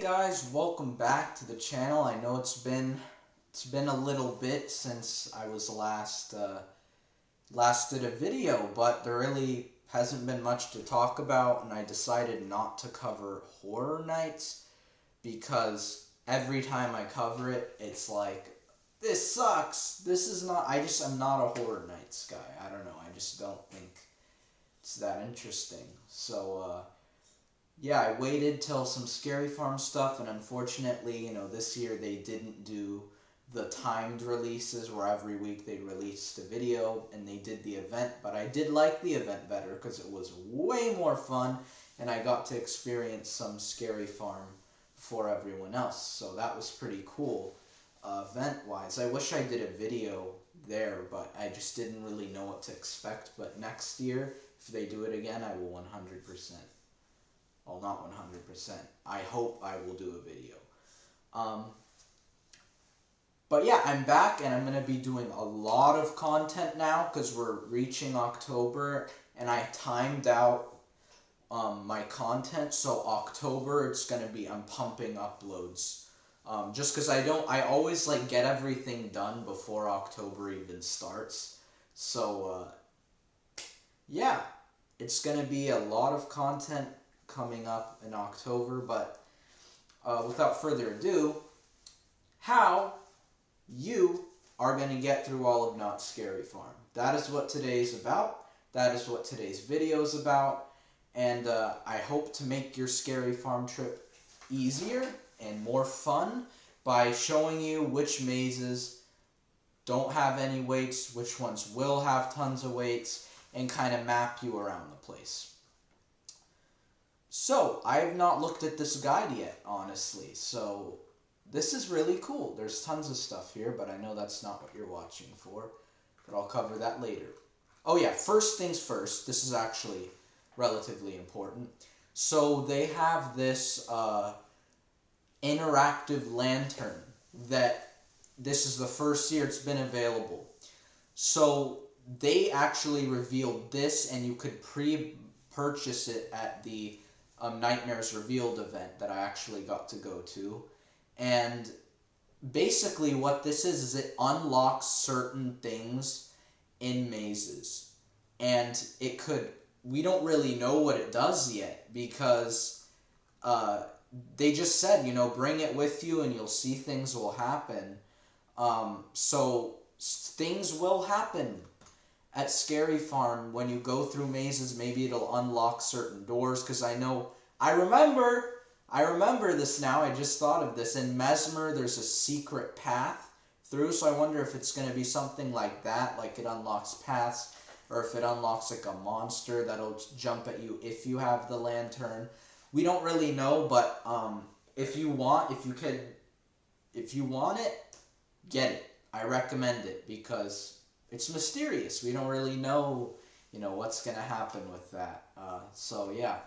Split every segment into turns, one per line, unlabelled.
guys, welcome back to the channel. I know it's been a little bit since I was last did a video, but there really hasn't been much to talk about, and I decided not to cover horror nights because every time I cover it, it's like, this sucks. This is not. I'm not a horror nights guy. I don't know. I just don't think it's that interesting. So yeah, I waited till some Scary Farm stuff, and unfortunately, this year they didn't do the timed releases where every week they released a video, and they did the event, but I did like the event better because it was way more fun, and I got to experience some Farm before everyone else, so that was pretty cool event-wise. I wish I did a video there, but I just didn't really know what to expect, but next year, if they do it again, I will 100%. Well, not 100%. I hope I will do a video. But yeah, I'm back, and I'm going to be doing a lot of content now because we're reaching October, and I timed out my content, so October I'm pumping uploads. Just because I always get everything done before October even starts. So yeah, it's going to be a lot of content coming up in October, but without further ado, how you are going to get through all of Knott's Scary Farm. That is what today's about. That is what today's video is about, and I hope to make your Scary Farm trip easier and more fun by showing you which mazes don't have any waits, which ones will have tons of waits, and kind of map you around the place. So, I have not looked at this guide yet, honestly, so this is really cool. There's tons of stuff here, but I know that's not what you're watching for, but I'll cover that later. Oh yeah, first things first, this is actually relatively important. So they have this interactive lantern that this is the first year it's been available. So they actually revealed this, and you could pre-purchase it at the Nightmares Revealed event that I actually got to go to. And basically what this is it unlocks certain things in mazes. And we don't really know what it does yet because they just said, bring it with you and you'll see things will happen. So things will happen at Scary Farm when you go through mazes. Maybe it'll unlock certain doors, because I remember this now. I just thought of this. In Mesmer, there's a secret path through, so I wonder if it's going to be something like that, like it unlocks paths, or if it unlocks like a monster that'll jump at you if you have the lantern. We don't really know, but if you want it, get it. I recommend it because it's mysterious. We don't really know, what's going to happen with that. So yeah.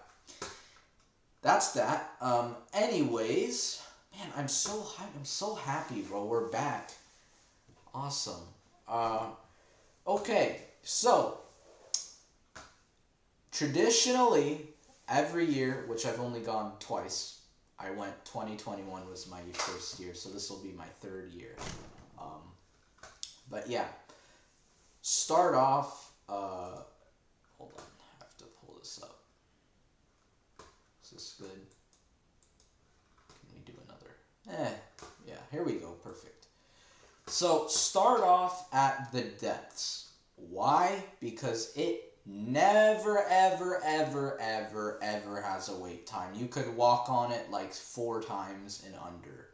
That's that. Anyways, man, I'm so happy, bro. We're back. Awesome. Okay, so traditionally, every year, which I've only gone twice, 2021 was my first year, so this will be my third year. But yeah, start off, hold on, I have to pull this up. Is this good? Can we do another? Yeah, here we go, perfect. So, start off at the depths. Why? Because it never, ever, ever, ever, ever has a wait time. You could walk on it 4 times in under,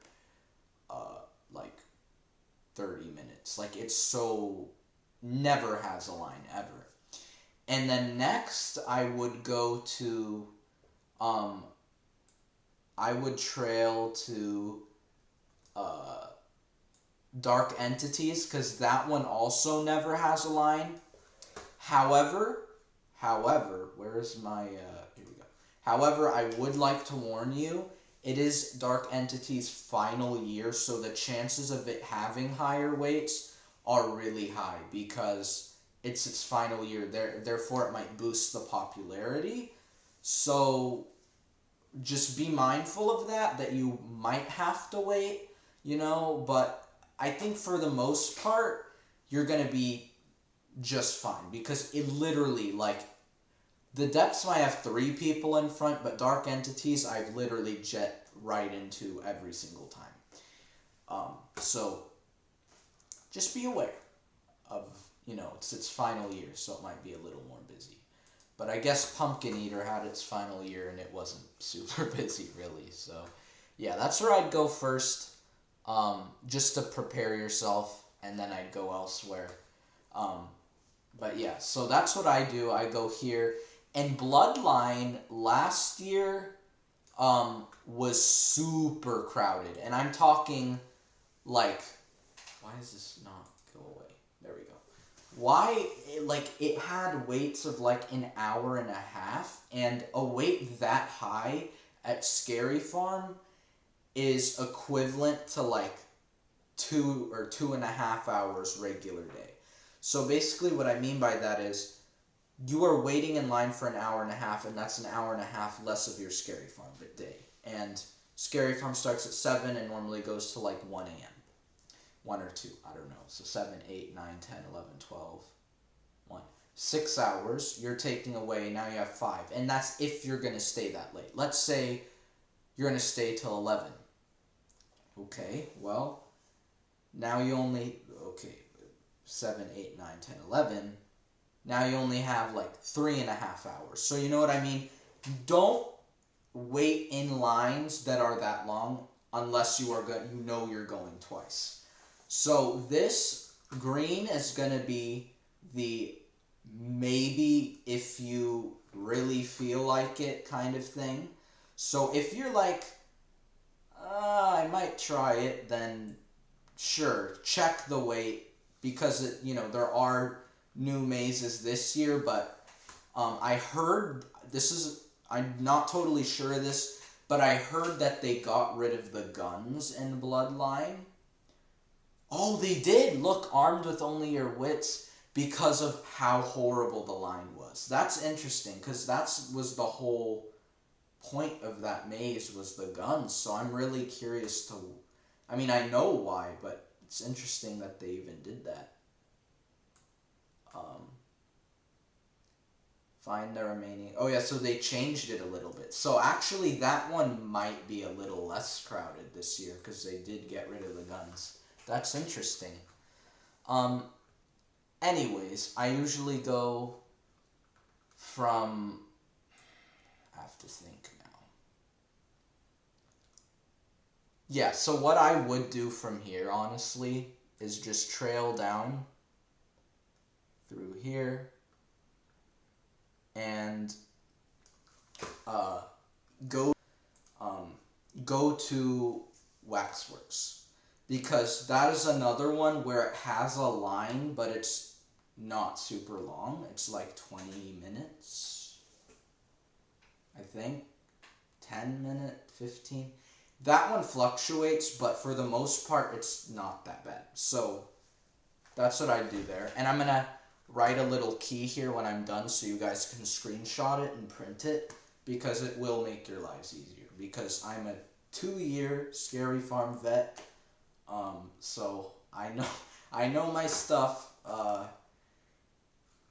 30 minutes. It's never has a line, ever. And then next, I would go to, I would trail to Dark Entities, because that one also never has a line. However, where is my, here we go. However, I would like to warn you, it is Dark Entity's final year, so the chances of it having higher weights are really high, because it's its final year. Therefore, it might boost the popularity. So just be mindful of that you might have to wait, but I think for the most part, you're going to be just fine because it literally, like, the depths might have 3 people in front, but dark entities, I've literally jet right into every single time. So just be aware of, it's its final year, so it might be a little more busy. But I guess Pumpkin Eater had its final year and it wasn't super busy, really. So, yeah, that's where I'd go first, just to prepare yourself, and then I'd go elsewhere. But yeah, so that's what I do. I go here. And Bloodline last year was super crowded. And I'm talking, like, why does this not go away? There we go. Why, it had waits of, like, an hour and a half, and a wait that high at Scary Farm is equivalent to, like, 2 or 2.5 hours regular day. So basically what I mean by that is you are waiting in line for an hour and a half, and that's an hour and a half less of your Scary Farm day. And Scary Farm starts at 7 and normally goes to, like, 1 a.m. 1 or 2, I don't know. So 7, 8, 9, 10, 11, 12, 1. 6 hours, you're taking away, now you have 5. And that's if you're going to stay that late. Let's say you're going to stay till 11. Okay, well, now you only, 7, 8, 9, 10, 11. Now you only have, like, 3.5 hours. So you know what I mean? Don't wait in lines that are that long unless you're going twice. So this green is going to be the maybe if you really feel like it kind of thing. So if you're like, I might try it, then sure, check the wait, because there are new mazes this year, but I heard, I'm not totally sure of this, but I heard that they got rid of the guns in Bloodline. Oh, they did! Look, armed with only your wits, because of how horrible the line was. That's interesting, because that was the whole point of that maze, was the guns. So I'm really curious I know why, but it's interesting that they even did that. Find the remaining... Oh yeah, so they changed it a little bit. So actually that one might be a little less crowded this year, because they did get rid of the guns. That's interesting. Anyways, I usually go from... I have to think now. Yeah, so what I would do from here, honestly, is just trail down through here and go to Waxworks, because that is another one where it has a line, but it's not super long. It's like 20 minutes, I think, 10 minutes, 15. That one fluctuates, but for the most part, it's not that bad. So that's what I do there. And I'm going to write a little key here when I'm done so you guys can screenshot it and print it, because it will make your lives easier. Because I'm a 2-year Scary Farm vet, so I know my stuff,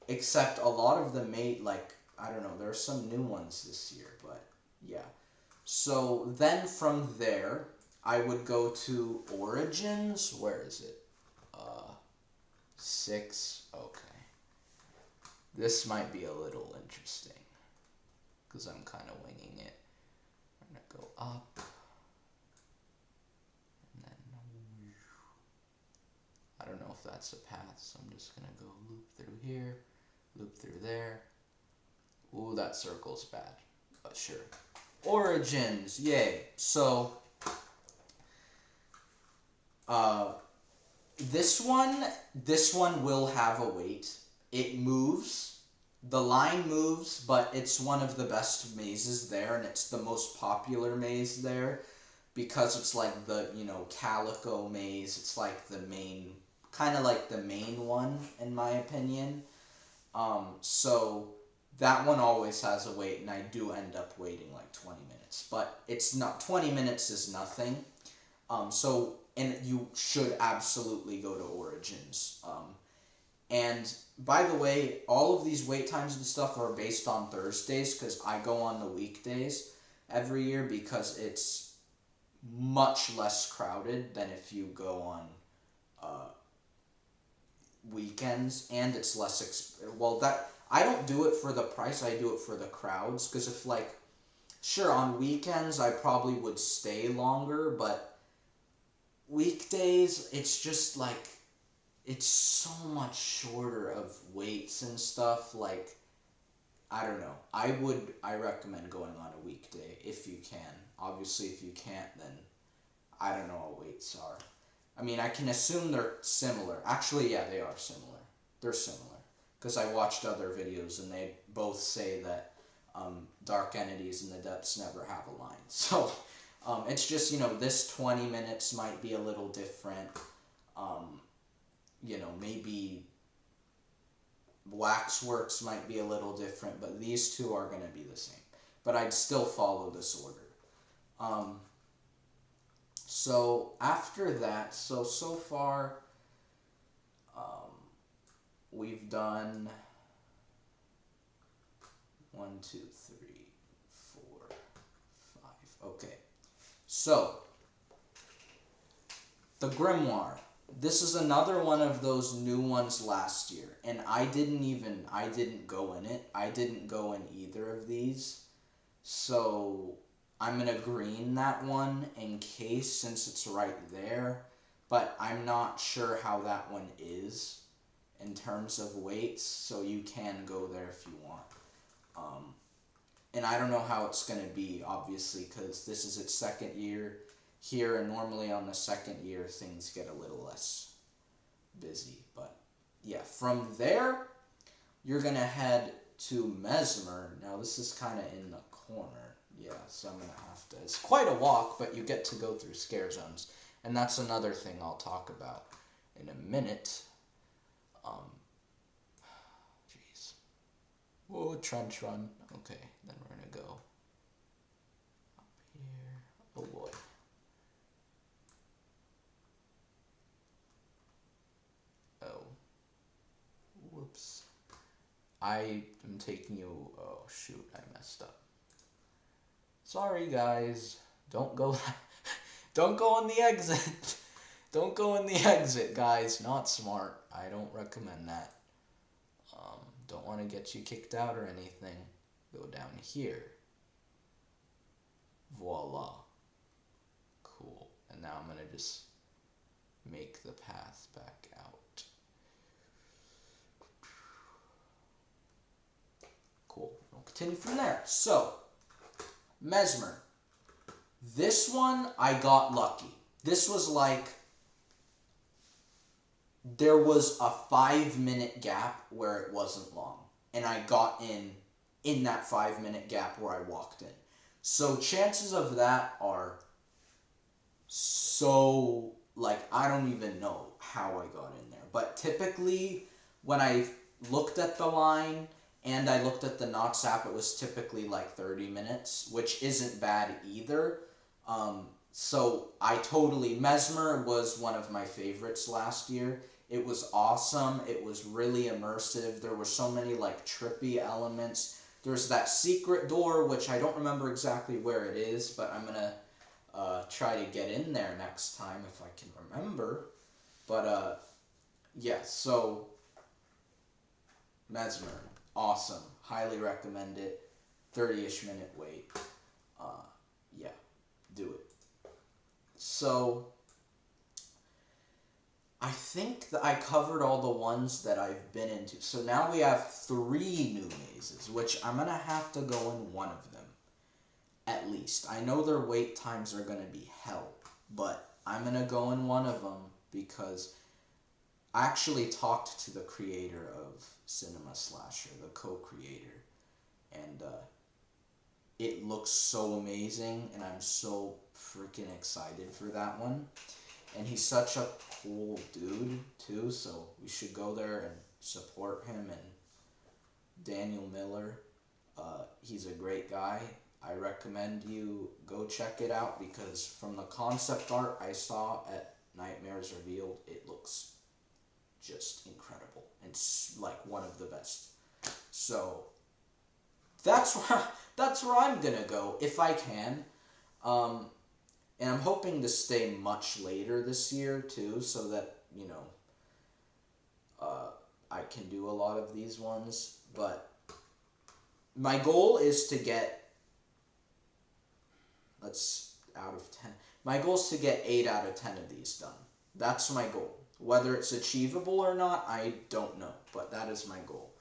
except a lot of them I don't know, there are some new ones this year, but yeah. So then from there, I would go to Origins. Where is it? 6. Okay. This might be a little interesting, because I'm kind of winging it. I'm going to go up. And then, I don't know if that's a path, so I'm just going to go loop through here, loop through there. Ooh, that circle's bad, but sure. Origins, yay. So, this one will have a wait. It moves. The line moves, but it's one of the best mazes there, and it's the most popular maze there, because it's like the, Calico maze. It's like the main, kind of like the main one, in my opinion. So that one always has a wait, and I do end up waiting like 20 minutes. minutes, but it's not, 20 minutes is nothing. And you should absolutely go to Origins. And by the way, all of these wait times and stuff are based on Thursdays, because I go on the weekdays every year because it's much less crowded than if you go on weekends, and it's less that I don't do it for the price, I do it for the crowds, because if, like, sure, on weekends I probably would stay longer, but weekdays it's just like it's so much shorter of waits and stuff. Like, I don't know, I recommend going on a weekday if you can. Obviously, if you can't, then I don't know what waits are. I mean, I can assume they're similar. Actually, yeah, they are similar. They're similar. Because I watched other videos and they both say that dark entities in the depths never have a line. So, it's just, this 20 minutes might be a little different. Maybe Waxworks might be a little different, but these two are going to be the same. But I'd still follow this order. So after that, so far, we've done 1, 2, 3, 4, 5. Okay. So, the Grimoire. This is another one of those new ones last year, and I didn't go in it. I didn't go in either of these. So, I'm going to green that one in case, since it's right there, but I'm not sure how that one is in terms of weights, so you can go there if you want. And I don't know how it's going to be, obviously, because this is its second year here, and normally on the second year things get a little less busy. But yeah, from there, you're going to head to Mesmer. Now, this is kind of in the corner. Yeah, so I'm going to have to... It's quite a walk, but you get to go through scare zones. And that's another thing I'll talk about in a minute. Jeez. Whoa, trench run. Okay, then we're going to go up here. Oh, boy. Oh. Whoops. I am taking you... Oh, shoot, I messed up. Sorry, guys. Don't go... Don't go in the exit. Don't go in the exit, guys. Not smart. I don't recommend that. Don't want to get you kicked out or anything. Go down here. Voila. Cool. And now I'm going to just make the path back out. Cool. We'll continue from there. So, Mesmer. This one, I got lucky. This was like, there was a 5-minute gap where it wasn't long. And I got in that 5-minute gap where I walked in. So chances of that are so, like, I don't even know how I got in there. But typically, when I looked at the line and I looked at the Knott app, it was typically like 30 minutes, which isn't bad either. So Mesmer was one of my favorites last year. It was awesome. It was really immersive. There were so many, like, trippy elements. There's that secret door, which I don't remember exactly where it is, but I'm going to try to get in there next time if I can remember. But, yeah, so Mesmer, awesome. Highly recommend it. 30-ish minute wait. Yeah, do it. So, I think that I covered all the ones that I've been into. So now we have 3 new mazes, which I'm going to have to go in one of them, at least. I know their wait times are going to be hell, but I'm going to go in one of them because I actually talked to the creator of Cinema Slasher, the co-creator, and it looks so amazing, and I'm so freaking excited for that one. And he's such a cool dude, too, so we should go there and support him. And Daniel Miller, he's a great guy. I recommend you go check it out because from the concept art I saw at Nightmares Revealed, it looks just incredible. It's like one of the best. So that's where I'm gonna go if I can. And I'm hoping to stay much later this year too, so that I can do a lot of these ones. But my goal is to get out of 10. My goal is to get 8 out of 10 of these done. That's my goal. Whether it's achievable or not, I don't know, but that is my goal.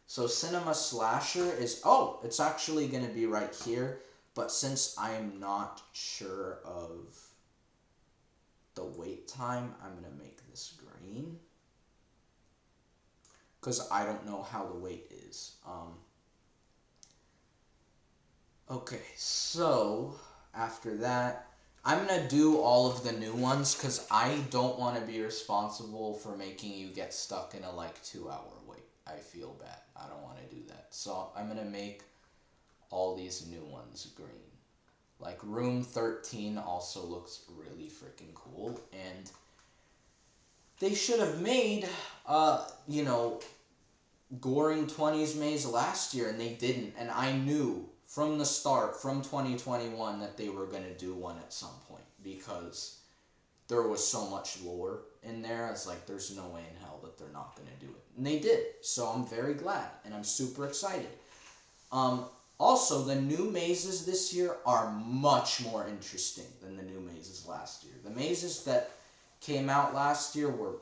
So Cinema Slasher is, it's actually going to be right here, but since I'm not sure of the wait time, I'm going to make this green, because I don't know how the wait is. Okay, so after that, I'm going to do all of the new ones because I don't want to be responsible for making you get stuck in a 2-hour wait. I feel bad. I don't want to do that. So I'm going to make all these new ones green. Like Room 13 also looks really freaking cool. And they should have made, Goring 20s Maze last year, and they didn't. And I knew from the start, from 2021, that they were going to do one at some point because there was so much lore in there. I was like, there's no way in hell that they're not going to do it. And they did. So I'm very glad, and I'm super excited. Also, the new mazes this year are much more interesting than the new mazes last year. The mazes that came out last year were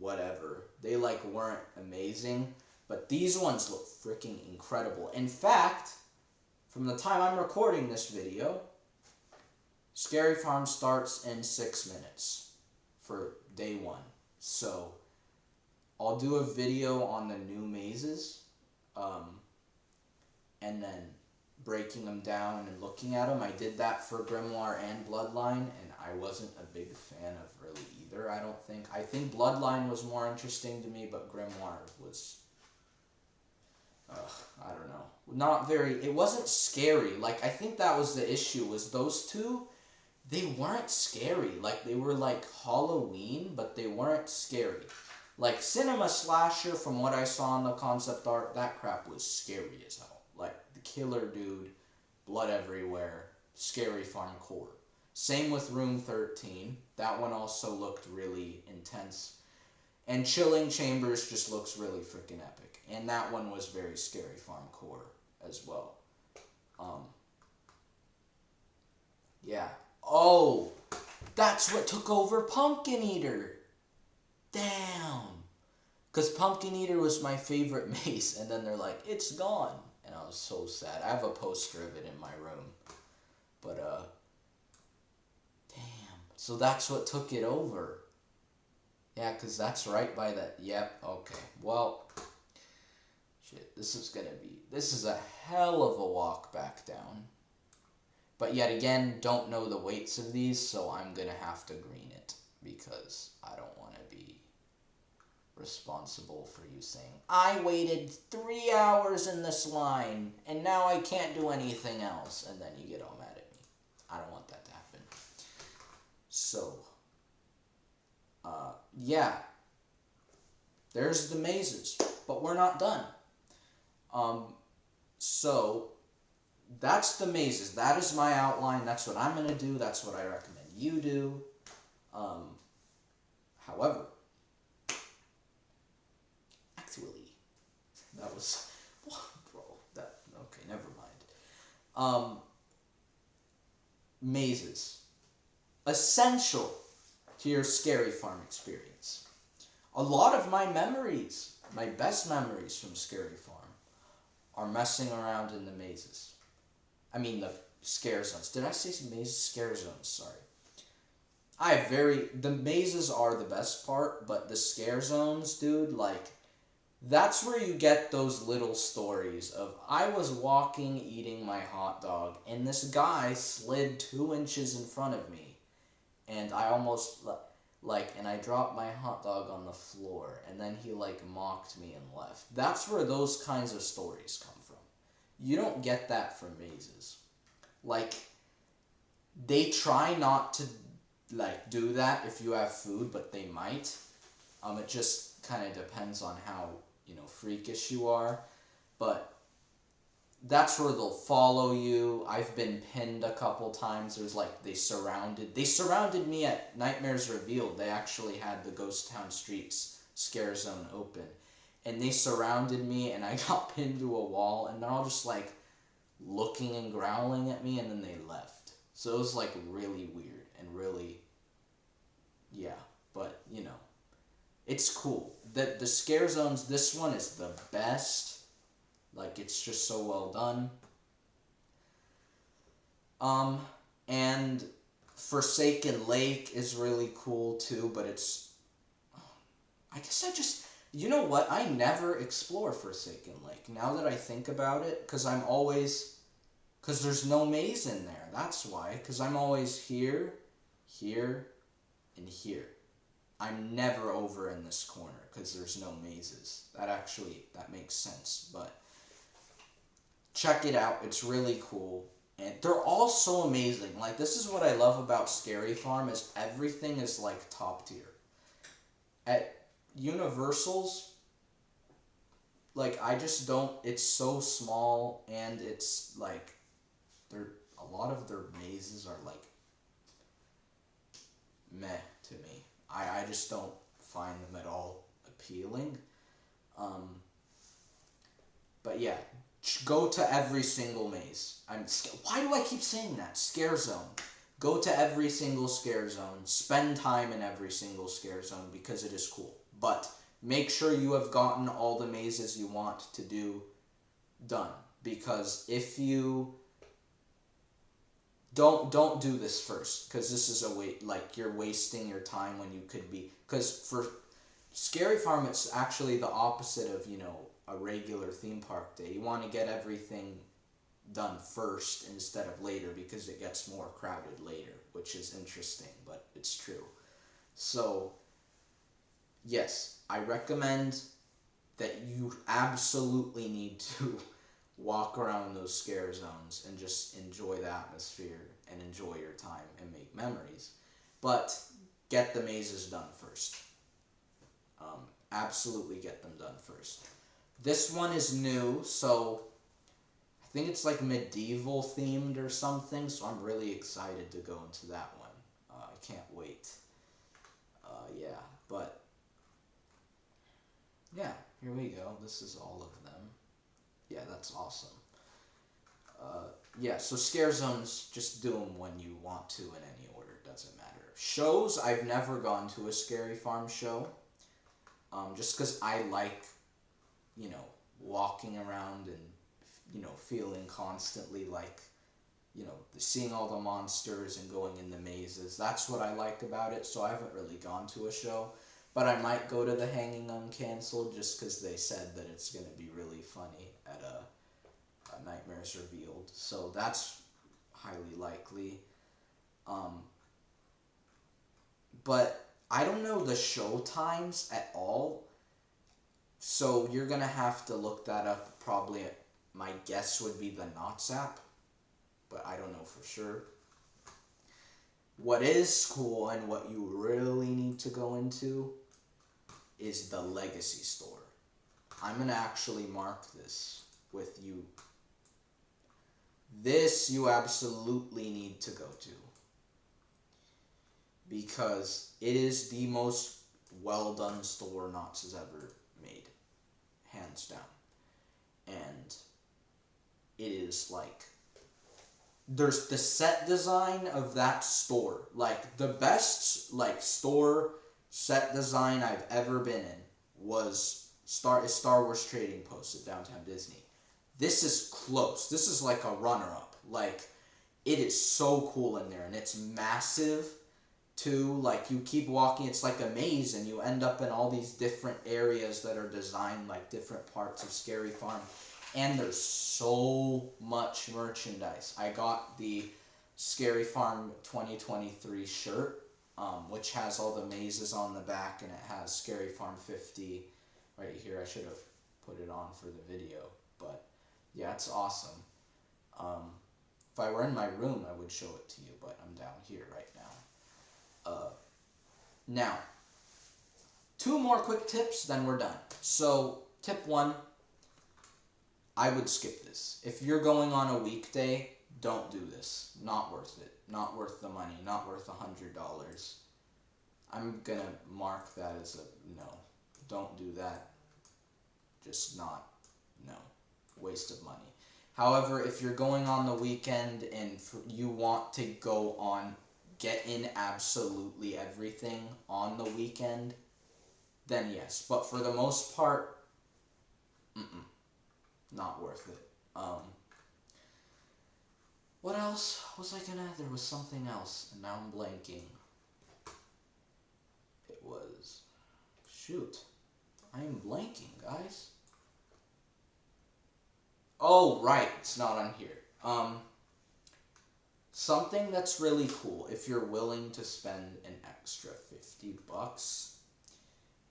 whatever. They weren't amazing. But these ones look freaking incredible. In fact, from the time I'm recording this video, Scary Farm starts in 6 minutes for day 1. So I'll do a video on the new mazes, and then breaking them down and looking at them. I did that for Grimoire and Bloodline, and I wasn't a big fan of really either, I don't think. I think Bloodline was more interesting to me, but Grimoire was... I don't know. Not very... It wasn't scary. I think that was the issue, was those two, they weren't scary. They were Halloween, but they weren't scary. Cinema Slasher, from what I saw in the concept art, that crap was scary as hell. The killer dude, blood everywhere, Scary Farm core. Same with Room 13. That one also looked really intense. And Chilling Chambers just looks really freaking epic. And that one was very Scary Farm core as well. Yeah. Oh, that's what took over Pumpkin Eater. Damn. Because Pumpkin Eater was my favorite maze, and then they're like, it's gone. And I was so sad. I have a poster of it in my room. But, damn. So that's what took it over. Yeah, because that's right by that. Yep, okay. Well, shit, this is a hell of a walk back down. But yet again, don't know the weights of these, so I'm going to have to green it. Because I don't want to be responsible for you saying, I waited 3 hours in this line, and now I can't do anything else. And then you get all mad at me. I don't want that to happen. So... yeah, there's the mazes, but we're not done. So that's the mazes. That is my outline. That's what I'm going to do. That's what I recommend you do. However, actually, that was, bro, okay, never mind. Mazes. Essential to your Scary Farm experience. A lot of my memories, my best memories from Scary Farm, are messing around in the mazes. I mean the scare zones. Did I say mazes? Scare zones, sorry. The mazes are the best part, but the scare zones, dude, that's where you get those little stories of, I was walking, eating my hot dog, and this guy slid 2 inches in front of me. And I almost, and I dropped my hot dog on the floor, and then he, mocked me and left. That's where those kinds of stories come from. You don't get that from mazes. Like, they try not to, like, do that if you have food, but they might. It just kind of depends on how, freakish you are. But that's where they'll follow you. I've been pinned a couple times. There's like, they surrounded me at Nightmares Revealed. They actually had the Ghost Town Streets scare zone open. And they surrounded me, and I got pinned to a wall, and they're all just like looking and growling at me, and then they left. So it was like really weird and really, yeah, but it's cool. The scare zones, this one is the best. Like, it's just so well done. And Forsaken Lake is really cool too, but I guess you know what? I never explore Forsaken Lake. Now that I think about it, because there's no maze in there. That's why. Because I'm always here, here, and here. I'm never over in this corner because there's no mazes. That makes sense, but check it out. It's really cool. And they're all so amazing. Like, this is what I love about Scary Farm is everything is, like, top tier. At Universal's, like, I just don't, it's so small, and it's, like, a lot of their mazes are, like, meh to me. I just don't find them at all appealing. But yeah, go to every single maze. Why do I keep saying that? Scare zone. Go to every single scare zone. Spend time in every single scare zone because it is cool. But make sure you have gotten all the mazes you want to do done. Because if you don't do this first, because this is you're wasting your time when you could be, because for Scary Farm it's actually the opposite of a regular theme park day. You want to get everything done first instead of later because it gets more crowded later, which is interesting, but it's true. So yes, I recommend that you absolutely need to walk around those scare zones and just enjoy the atmosphere and enjoy your time and make memories. But get the mazes done first. Absolutely get them done first. This one is new, so I think it's like medieval themed or something, so I'm really excited to go into that one. I can't wait. But yeah, here we go. This is all of them. Yeah, that's awesome. So scare zones, just do them when you want to in any order. Doesn't matter. Shows, I've never gone to a Scary Farm show. Just because I like, walking around and, feeling constantly like, seeing all the monsters and going in the mazes. That's what I like about it, so I haven't really gone to a show. But I might go to the Hanging Uncancelled just because they said that it's going to be really funny at a Nightmares Revealed. So that's highly likely. But I don't know the show times at all. So you're going to have to look that up. Probably my guess would be the Knott app. But I don't know for sure. What is cool and what you really need to go into is the Legacy Store. I'm going to actually mark this with you. This you absolutely need to go to. Because it is the most well done store Knott's has ever made. Hands down. And it is like, there's the set design of that store. Like, the best store set design I've ever been in was Star Wars Trading Post at Downtown Disney. This is close. This is like a runner-up. Like, it is so cool in there, and it's massive too. Like, you keep walking, it's like a maze, and you end up in all these different areas that are designed like different parts of Scary Farm. And there's so much merchandise. I got the Scary Farm 2023 shirt, which has all the mazes on the back, and it has Scary Farm 50 right here. I should have put it on for the video, but Yeah, it's awesome. If I were in my room, I would show it to you, but I'm down here right now. Now, two more quick tips, then we're done. So, tip one, I would skip this. If you're going on a weekday, don't do this. Not worth it. Not worth the money. Not worth $100. I'm gonna mark that as a no. Don't do that. Just not. No. Waste of money. However, if you're going on the weekend and you want to go on, get in absolutely everything on the weekend, then yes. But for the most part, not worth it. What else was I gonna? There was something else, and now I'm blanking. It was, shoot, I am blanking, guys. Oh, right, it's not on here. Something that's really cool, if you're willing to spend an extra $50,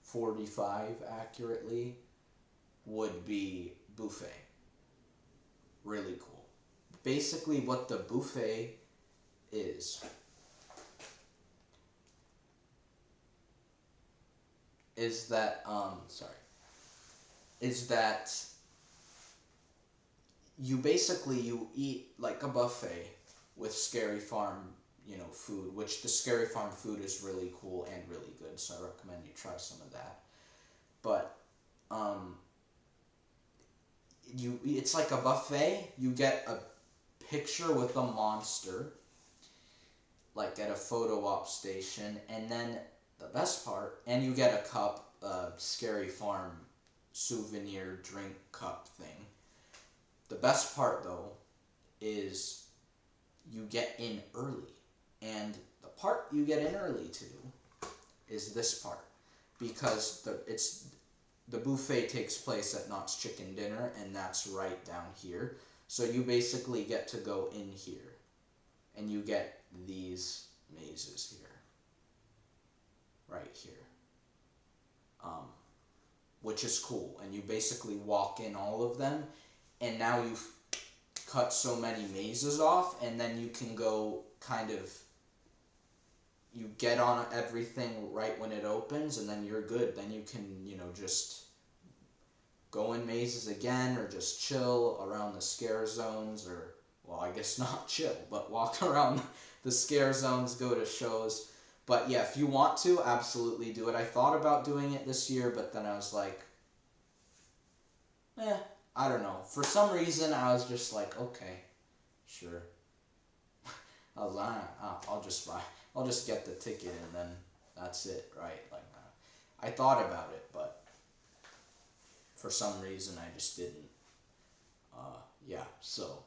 45 accurately, would be buffet. Really cool. Basically, what the buffet is that you eat like a buffet with Scary Farm, food, which the Scary Farm food is really cool and really good, so I recommend you try some of that. But it's like a buffet. You get a picture with a monster, like at a photo op station, and then the best part, and you get a cup, Scary Farm souvenir drink cup thing. The best part though is you get in early, and the part you get in early to is this part, because the buffet takes place at Knott's Chicken Dinner, and that's right down here. So you basically get to go in here, and you get these mazes here, right here, which is cool. And you basically walk in all of them, and now you've cut so many mazes off, and then you can go you get on everything right when it opens, and then you're good. Then you can, just go in mazes again, or just chill around the scare zones, or, well, I guess not chill, but walk around the scare zones, go to shows. But yeah, if you want to, absolutely do it. I thought about doing it this year, but then I was like, I don't know. For some reason, I was just like, okay, sure. I was like, I'll just get the ticket, and then that's it, right? Like, I thought about it, but for some reason I just didn't. So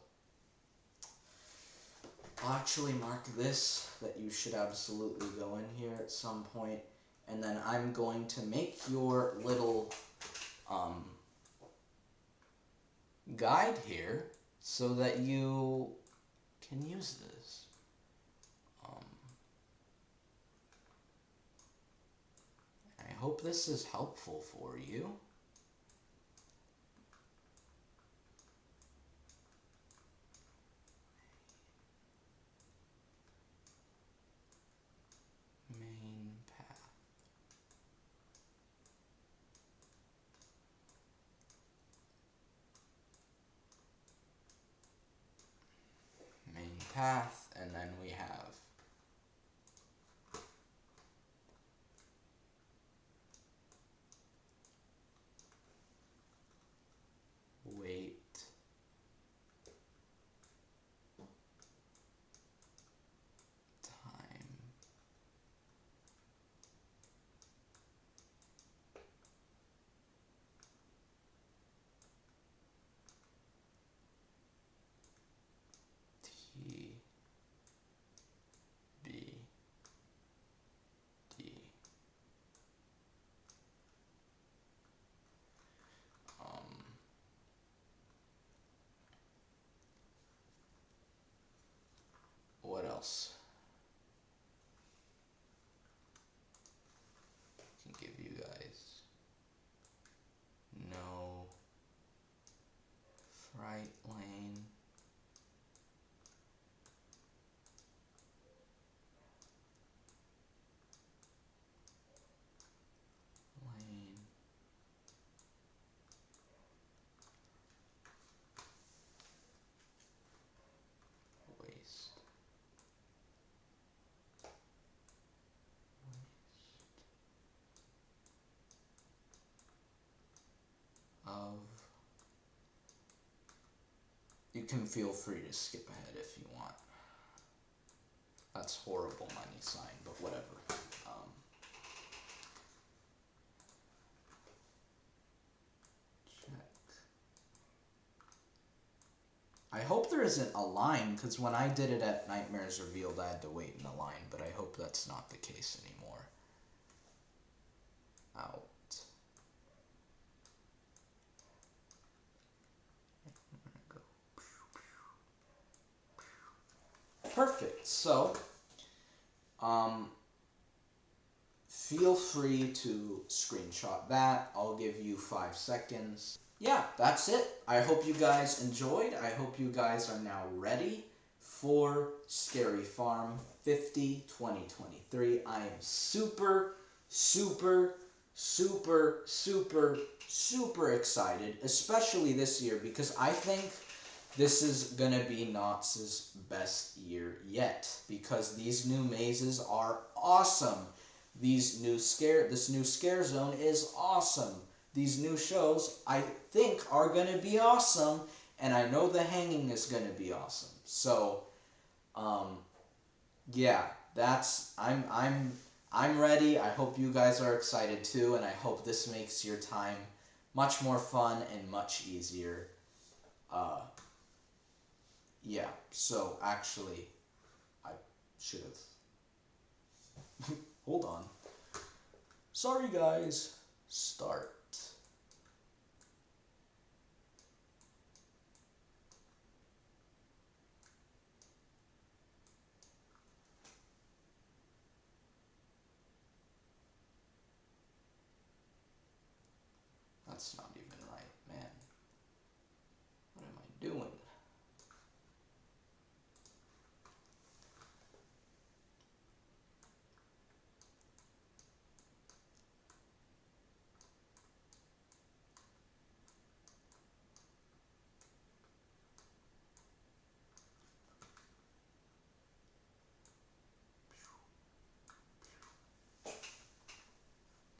I'll actually mark this, that you should absolutely go in here at some point, and then I'm going to make your little guide here so that you can use this. I hope this is helpful for you. Main path. Main path, and then we have wait, time, T, B, D. What else? I can give you guys no right lane. Lane. Waste. Of. You can feel free to skip ahead if you want. That's horrible money sign, but whatever. Check. I hope there isn't a line, because when I did it at Nightmares Revealed, I had to wait in a line, but I hope that's not the case anymore. Out. Perfect. So, feel free to screenshot that. I'll give you 5 seconds. Yeah, that's it. I hope you guys enjoyed. I hope you guys are now ready for Scary Farm 50 2023. I am super, super, super, super, super excited, especially this year, because I think this is gonna be Knott's best year yet, because these new mazes are awesome. This new scare zone is awesome. These new shows, I think, are gonna be awesome, and I know the hanging is gonna be awesome. So, yeah, I'm ready. I hope you guys are excited too, and I hope this makes your time much more fun and much easier. Yeah, so actually, I should have. Hold on. Sorry, guys. Start. That's not even right, man. What am I doing?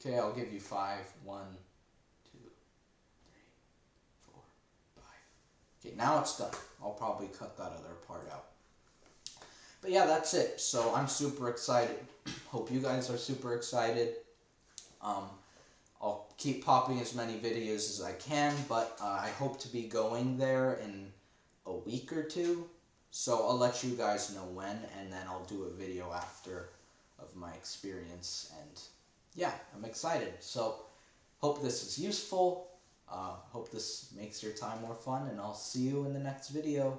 Okay, I'll give you 5. 1, 2, 3, 4, 5. Okay, now it's done. I'll probably cut that other part out. But yeah, that's it. So I'm super excited. Hope you guys are super excited. I'll keep popping as many videos as I can, but I hope to be going there in a week or 2. So I'll let you guys know when, and then I'll do a video after of my experience. And yeah, I'm excited. So hope this is useful. Hope this makes your time more fun, and I'll see you in the next video.